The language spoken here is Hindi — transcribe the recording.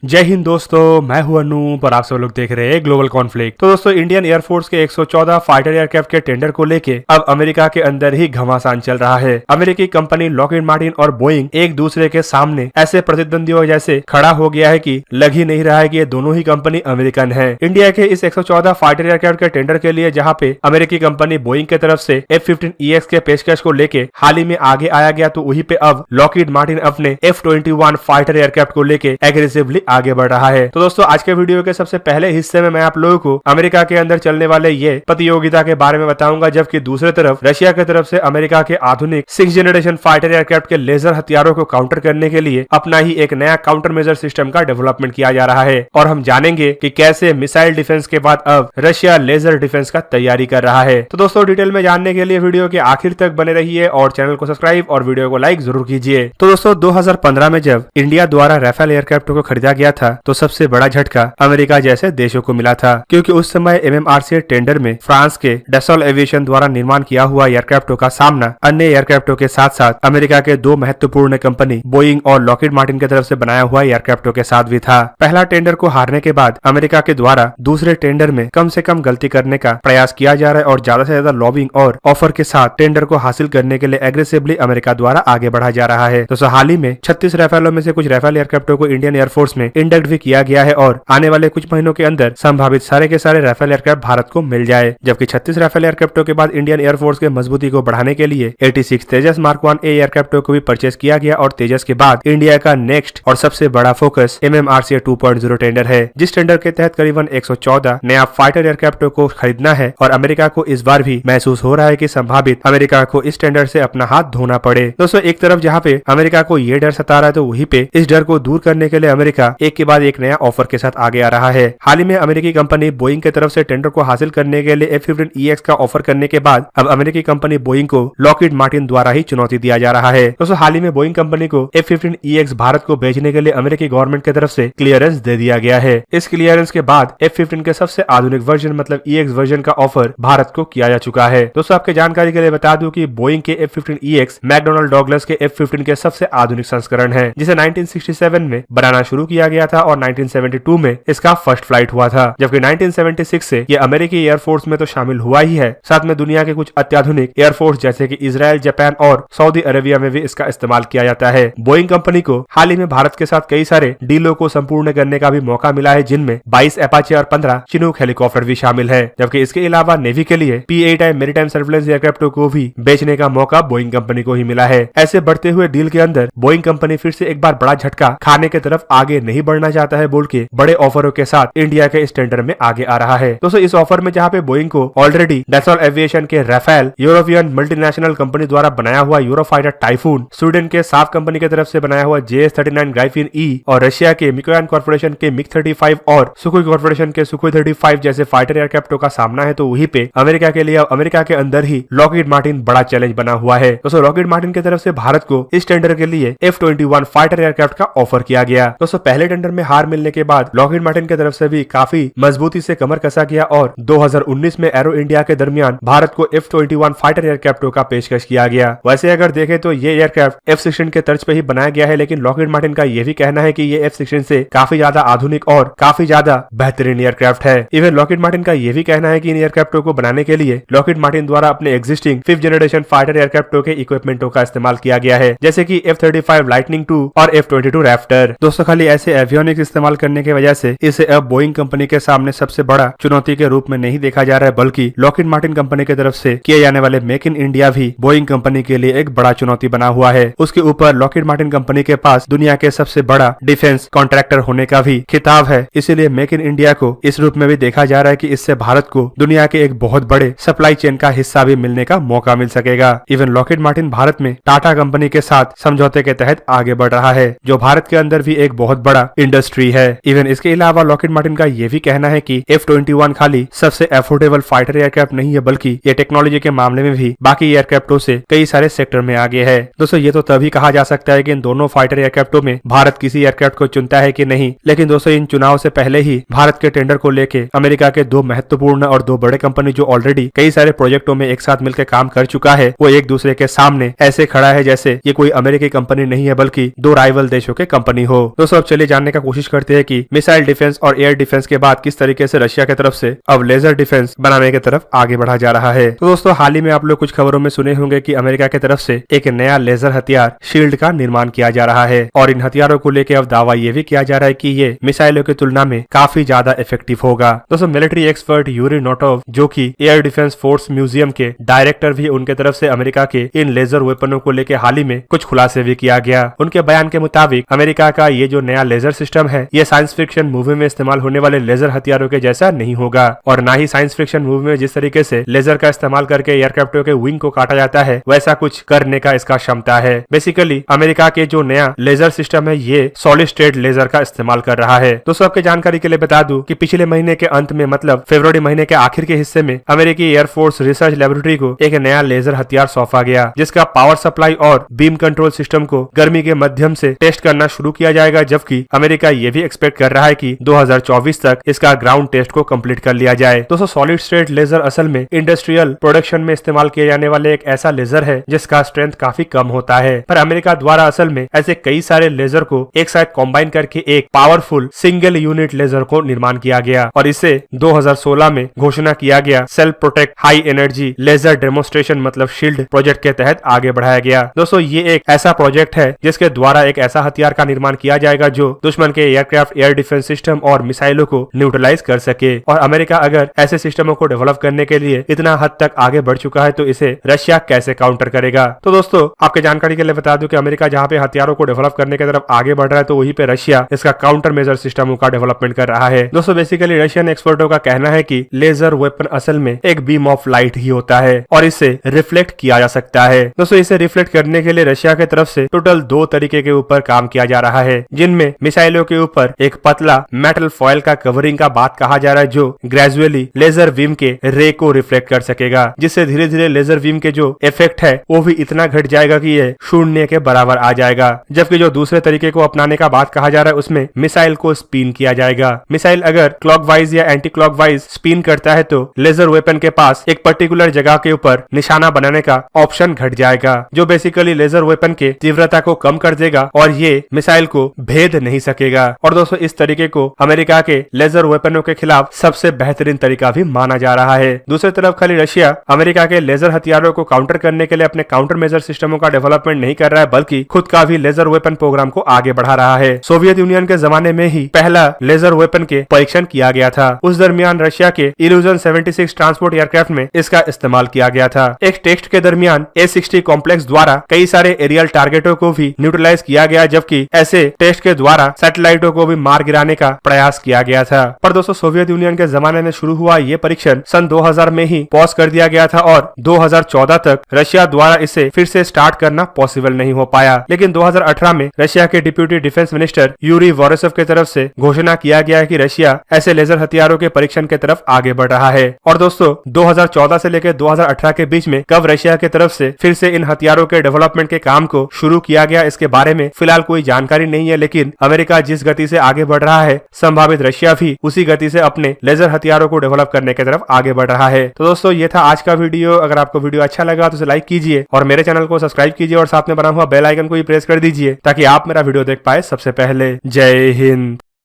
जय हिंद दोस्तों, मैं हूं अनूप और आप सब लोग देख रहे हैं ग्लोबल कॉन्फ्लिक्ट। तो दोस्तों, इंडियन एयरफोर्स के 114 फाइटर एयरक्राफ्ट के टेंडर को लेके अब अमेरिका के अंदर ही घमासान चल रहा है। अमेरिकी कंपनी लॉकहीड मार्टिन और बोइंग एक दूसरे के सामने ऐसे प्रतिद्वंदियों जैसे खड़ा हो गया है कि लग ही नहीं रहा है कि ये दोनों ही कंपनी अमेरिकन है। इंडिया के इस 114 फाइटर एयरक्राफ्ट के टेंडर के लिए जहाँ पे अमेरिकी कंपनी बोइंग की तरफ से F-15EX के पेशकश को लेके हाल ही में आगे आया गया, तो वहीं पे अब लॉकहीड मार्टिन अपने F-21 फाइटर एयरक्राफ्ट को लेके एग्रेसिवली आगे बढ़ रहा है। तो दोस्तों, आज के वीडियो के सबसे पहले हिस्से में मैं आप लोगों को अमेरिका के अंदर चलने वाले ये प्रतियोगिता के बारे में बताऊंगा, जबकि दूसरी तरफ रशिया की तरफ से अमेरिका के आधुनिक 6th जनरेशन फाइटर एयरक्राफ्ट के लेजर हथियारों को काउंटर करने के लिए अपना ही एक नया काउंटर मेजर सिस्टम का डेवलपमेंट किया जा रहा है। और हम जानेंगे कि कैसे मिसाइल डिफेंस के बाद अब रशिया लेजर डिफेंस का तैयारी कर रहा है। तो दोस्तों, डिटेल में जानने के लिए वीडियो के आखिर तक बने रहिए और चैनल को सब्सक्राइब और वीडियो को लाइक जरूर कीजिए। तो दोस्तों, 2015 में जब इंडिया द्वारा राफेल एयरक्राफ्ट को खरीदा गया था, तो सबसे बड़ा झटका अमेरिका जैसे देशों को मिला था, क्योंकि उस समय MMRCA टेंडर में फ्रांस के डसॉल्ट एविएशन द्वारा निर्माण किया हुआ एयरक्राफ्टों का सामना अन्य एयरक्राफ्टों के साथ साथ अमेरिका के दो महत्वपूर्ण कंपनी बोइंग और लॉकहीड मार्टिन की तरफ से बनाया हुआ एयरक्राफ्टों के साथ भी था। पहला टेंडर को हारने के बाद अमेरिका के द्वारा दूसरे टेंडर में कम से कम गलती करने का प्रयास किया जा रहा है और ज्यादा से ज्यादा लॉबिंग और ऑफर के साथ टेंडर को हासिल करने के लिए एग्रेसिवली अमेरिका द्वारा आगे बढ़ा जा रहा है। तो हाल ही में 36 राफेलों में से कुछ राफेल एयरक्राफ्टों को इंडियन एयरफोर्स में इंडक्ट भी किया गया है और आने वाले कुछ महीनों के अंदर संभावित सारे के सारे राफेल एयरक्राफ्ट भारत को मिल जाए। जबकि 36 राफेल एयरक्राफ्टों के बाद इंडियन एयरफोर्स के मजबूती को बढ़ाने के लिए 86 तेजस Mark 1A एयरक्राफ्टों को भी परचेज किया गया और तेजस के बाद इंडिया का नेक्स्ट और सबसे बड़ा फोकस MMRCA 2.0 टेंडर है, जिस टेंडर के तहत करीबन 114 नया फाइटर एयरक्राफ्टों को खरीदना है। और अमेरिका को इस बार भी महसूस हो रहा है कि संभावित अमेरिका को इस टेंडर से अपना हाथ धोना पड़े। दोस्तों, एक तरफ जहाँ पे अमेरिका को ये डर सता रहा है, तो वहीं पे इस डर को दूर करने के लिए अमेरिका एक के बाद एक नया ऑफर के साथ आगे आ रहा है। हाल ही में अमेरिकी कंपनी बोइंग की तरफ से टेंडर को हासिल करने के लिए F-15EX का ऑफर करने के बाद अब अमेरिकी कंपनी बोइंग को लॉकहीड मार्टिन द्वारा ही चुनौती दिया जा रहा है। दोस्तों, हाल ही में बोइंग कंपनी को F-15EX भारत को भेजने के लिए अमेरिकी गवर्नमेंट की तरफ से क्लियरेंस दे दिया गया है। इस क्लियरेंस के बाद F-15 के सबसे आधुनिक वर्जन मतलब EX वर्जन का ऑफर भारत को किया जा चुका है। दोस्तों, आपके जानकारी के लिए बता दूं कि बोइंग के F-15EX मैकडोनल्ड डॉगलस के F-15 के सबसे आधुनिक संस्करण है, जिसे 1967 में बनाना शुरू किया गया था और 1972 में इसका फर्स्ट फ्लाइट हुआ था। जबकि 1976 से ये अमेरिकी एयरफोर्स में तो शामिल हुआ ही है, साथ में दुनिया के कुछ अत्याधुनिक एयरफोर्स जैसे कि इजराइल, जापान और सऊदी अरेबिया में भी इसका इस्तेमाल किया जाता है। बोइंग कंपनी को हाल ही में भारत के साथ कई सारे डीलों को संपूर्ण करने का भी मौका मिला है, जिनमें 22 अपाचे और 15 चिनूक हेलीकॉप्टर भी शामिल है। जबकि इसके अलावा नेवी के लिए P-8I मैरीटाइम सर्विलेंस एयरक्राफ्टों को भी बेचने का मौका बोइंग कंपनी को ही मिला है। ऐसे बढ़ते हुए डील के अंदर बोइंग कंपनी फिर से एक बार बड़ा झटका खाने की तरफ आगे नहीं बढ़ना चाहता है, बोल के बड़े ऑफरों के साथ इंडिया के इस टेंडर में आगे आ रहा है। दोस्तों, इस ऑफर में जहाँ पे बोइंग को ऑलरेडी डसॉल्ट एविएशन के राफेल, यूरोपियन मल्टीनेशनल कंपनी द्वारा बनाया हुआ यूरोफाइटर टाइफून, स्वीडन के साफ कंपनी की तरफ से बनाया हुआ JS-39 ग्राइफिन E और रशिया के मिकोयान कॉर्पोरेशन के MiG-35 और सुखोई कॉर्पोरेशन के सुखोई 35 जैसे फाइटर एयरक्राफ्टों का सामना है, तो वहीं पे अमेरिका के लिए अमेरिका के अंदर ही लॉकहीड मार्टिन बड़ा चैलेंज बना हुआ है। दोस्तों, लॉकहीड मार्टिन की तरफ से भारत को इस टेंडर के लिए F-21 फाइटर एयरक्राफ्ट का ऑफर किया गया। दोस्तों, पहले टेंडर में हार मिलने के बाद लॉकहीड मार्टिन की तरफ से भी काफी मजबूती से कमर कसा गया और 2019 में एरो इंडिया के दरमियान भारत को F-21 फाइटर एयरक्राफ्टों का पेशकश किया गया। वैसे अगर देखें तो ये एयरक्राफ्ट F-16 के तर्ज पे ही बनाया गया है, लेकिन लॉकहीड मार्टिन का ये भी कहना है कि ये F-16 से काफी ज्यादा आधुनिक और काफी ज्यादा बेहतरीन एयरक्राफ्ट है। इवन लॉकहीड मार्टिन का ये भी कहना है कि इन एयरक्राफ्टों को बनाने के लिए लॉकहीड मार्टिन द्वारा अपने एग्जिस्टिंग 5th जनरेशन फाइटर एयरक्राफ्टों के इक्विपमेंटों का इस्तेमाल किया गया है, जैसे कि F-35 लाइटनिंग II और F-22 रैप्टर। दोस्तों, खाली ऐसे एवियोनिक्स इस्तेमाल करने की वजह से इसे अब बोइंग कंपनी के सामने सबसे बड़ा चुनौती के रूप में नहीं देखा जा रहा है, बल्कि लॉकहीड मार्टिन कंपनी की तरफ से किए जाने वाले मेक इन इंडिया भी बोइंग कंपनी के लिए एक बड़ा चुनौती बना हुआ है। उसके ऊपर लॉकहीड मार्टिन कंपनी के पास दुनिया के सबसे बड़ा डिफेंस कॉन्ट्रैक्टर होने का भी खिताब है, इसीलिए मेक इन इंडिया को इस रूप में भी देखा जा रहा है कि इससे भारत को दुनिया के एक बहुत बड़े सप्लाई चेन का हिस्सा भी मिलने का मौका मिल सकेगा। इवन लॉकहीड मार्टिन भारत में टाटा कंपनी के साथ समझौते के तहत आगे बढ़ रहा है, जो भारत के अंदर भी एक बहुत बड़ा इंडस्ट्री है। इवन इसके अलावा लॉकहीड मार्टिन का ये भी कहना है कि F-21 खाली सबसे अफोर्डेबल फाइटर एयरक्राफ्ट नहीं है, बल्कि ये टेक्नोलॉजी के मामले में भी बाकी एयरक्राफ्टों से कई सारे सेक्टर में आगे है। दोस्तों, ये तो तभी कहा जा सकता है कि इन दोनों फाइटर एयरक्राफ्टों में भारत किसी एयरक्राफ्ट को चुनता है कि नहीं, लेकिन दोस्तों, इन चुनाव से पहले ही भारत के टेंडर को लेके अमेरिका के दो महत्वपूर्ण और दो बड़े कंपनी जो ऑलरेडी कई सारे प्रोजेक्टों में एक साथ मिलकर काम कर चुका है, वो एक दूसरे के सामने ऐसे खड़ा है जैसे ये कोई अमेरिकी कंपनी नहीं है, बल्कि दो राइवल देशों के कंपनी हो। दोस्तों, अब चलिए जानने का कोशिश करते हैं कि मिसाइल डिफेंस और एयर डिफेंस के बाद किस तरीके से रशिया की तरफ से अब लेजर डिफेंस बनाने की तरफ आगे बढ़ा जा रहा है। तो दोस्तों हाल ही में आप लोग कुछ खबरों में सुने होंगे कि अमेरिका की तरफ से एक नया लेजर हथियार शील्ड का निर्माण किया जा रहा है और इन हथियारों को लेकर अब दावा ये भी किया जा रहा है कि ये मिसाइलों की तुलना में काफी ज्यादा इफेक्टिव होगा। दोस्तों मिलिट्री एक्सपर्ट यूरी नोटोव जो कि एयर डिफेंस फोर्स म्यूजियम के डायरेक्टर भी, उनके तरफ से अमेरिका के इन लेजर वेपनों को लेकर हाल ही में कुछ खुलासे भी किया गया। उनके बयान के मुताबिक अमेरिका का ये जो नया लेजर सिस्टम है ये साइंस फिक्शन मूवी में इस्तेमाल होने वाले लेजर हथियारों के जैसा नहीं होगा और ना ही साइंस फिक्शन मूवी में जिस तरीके से लेजर का इस्तेमाल करके एयरक्राफ्टों के विंग को काटा जाता है वैसा कुछ करने का इसका क्षमता है। बेसिकली अमेरिका के जो नया लेजर सिस्टम है ये सॉलिड स्टेट लेजर का इस्तेमाल कर रहा है। दोस्तों आपके जानकारी के लिए बता दूं कि पिछले महीने के अंत में मतलब फरवरी महीने के आखिर के हिस्से में अमेरिकी एयरफोर्स रिसर्च लेबोरेटरी को एक नया लेजर हथियार सौंपा गया जिसका पावर सप्लाई और बीम कंट्रोल सिस्टम को गर्मी के माध्यम से टेस्ट करना शुरू किया जाएगा, जबकि अमेरिका ये भी एक्सपेक्ट कर रहा है कि 2024 तक इसका ग्राउंड टेस्ट को कंप्लीट कर लिया जाए। दोस्तों सॉलिड स्टेट लेजर असल में इंडस्ट्रियल प्रोडक्शन में इस्तेमाल किए जाने वाले एक ऐसा लेजर है जिसका स्ट्रेंथ काफी कम होता है, पर अमेरिका द्वारा असल में ऐसे कई सारे लेजर को एक साथ कॉम्बाइन करके एक पावरफुल सिंगल यूनिट लेजर को निर्माण किया गया और इसे 2016 में घोषणा किया गया self protect high energy laser demonstration मतलब शील्ड प्रोजेक्ट के तहत आगे बढ़ाया गया। दोस्तों ये एक ऐसा प्रोजेक्ट है जिसके द्वारा एक ऐसा हथियार का निर्माण किया जाएगा जो दुश्मन के एयरक्राफ्ट, एयर डिफेंस सिस्टम और मिसाइलों को न्यूट्रलाइज कर सके और अमेरिका अगर ऐसे सिस्टमों को डेवलप करने के लिए इतना हद तक आगे बढ़ चुका है तो इसे रशिया कैसे काउंटर करेगा। तो दोस्तों आपके जानकारी के लिए बता दूं कि अमेरिका जहां पे हथियारों को डेवलप करने की तरफ आगे बढ़ रहा है तो वहीं पे रशिया इसका काउंटर मेजर सिस्टमों का डेवलपमेंट कर रहा है। दोस्तों बेसिकली रशियन एक्सपर्टों का कहना है कि लेजर वेपन असल में एक बीम ऑफ लाइट ही होता है और इसे रिफ्लेक्ट किया जा सकता है। दोस्तों इसे रिफ्लेक्ट करने के लिए रशिया की तरफ से टोटल 2 तरीके के ऊपर काम किया जा रहा है, जिनमें मिसाइलों के ऊपर एक पतला मेटल फॉयल का कवरिंग का बात कहा जा रहा है जो ग्रेजुअली लेजर बीम के रे को रिफ्लेक्ट कर सकेगा, जिससे धीरे धीरे लेजर बीम के जो इफेक्ट है वो भी इतना घट जाएगा कि ये शून्य के बराबर आ जाएगा। जबकि जो दूसरे तरीके को अपनाने का बात कहा जा रहा है उसमें मिसाइल को स्पिन किया जाएगा। मिसाइल अगर क्लॉकवाइज या एंटी क्लॉकवाइज स्पिन करता है तो लेजर वेपन के पास एक पर्टिकुलर जगह के ऊपर निशाना बनाने का ऑप्शन घट जाएगा, जो बेसिकली लेजर वेपन के तीव्रता को कम कर देगा और ये मिसाइल को भेद नहीं सकेगा। और दोस्तों इस तरीके को अमेरिका के लेजर वेपनों के खिलाफ सबसे बेहतरीन तरीका भी माना जा रहा है। दूसरी तरफ खाली रशिया अमेरिका के लेजर हथियारों को काउंटर करने के लिए अपने काउंटर मेजर सिस्टमों का डेवलपमेंट नहीं कर रहा है, बल्कि खुद का भी लेजर वेपन प्रोग्राम को आगे बढ़ा रहा है। सोवियत यूनियन के जमाने में ही पहला लेजर वेपन के परीक्षण किया गया था। उस दरमियान रशिया के इल्यूजन 76 ट्रांसपोर्ट एयरक्राफ्ट में इसका इस्तेमाल किया गया था। एक टेस्ट के दरमियान A-60 कॉम्प्लेक्स द्वारा कई सारे एरियल टारगेटों को भी न्यूट्रलाइज किया गया, जबकि ऐसे टेस्ट के द्वारा सैटेलाइटों को भी मार गिराने का प्रयास किया गया था। पर दोस्तों सोवियत यूनियन के जमाने में शुरू हुआ ये परीक्षण सन 2000 में ही पॉज कर दिया गया था और 2014 तक रशिया द्वारा इसे फिर से स्टार्ट करना पॉसिबल नहीं हो पाया। लेकिन 2018 में रशिया के डिप्यूटी डिफेंस मिनिस्टर यूरी वोरोसोव की तरफ से घोषणा किया गया है कि रशिया ऐसे लेजर हथियारों के परीक्षण की तरफ आगे बढ़ रहा है। और दोस्तों 2014 से लेकर 2018 के बीच में कब रशिया की तरफ से फिर से इन हथियारों के डेवलपमेंट के काम को शुरू किया गया इसके बारे में फिलहाल कोई जानकारी नहीं है, लेकिन अमेरिका जिस गति से आगे बढ़ रहा है संभावित रशिया भी उसी गति से अपने लेजर हथियारों को डेवलप करने की तरफ आगे बढ़ रहा है। तो दोस्तों ये था आज का वीडियो। अगर आपको वीडियो अच्छा लगा तो इसे लाइक कीजिए और मेरे चैनल को सब्सक्राइब कीजिए और साथ में बना हुआ बेल आइकन को भी प्रेस कर दीजिए ताकि आप मेरा वीडियो देख पाए सबसे पहले। जय हिंद।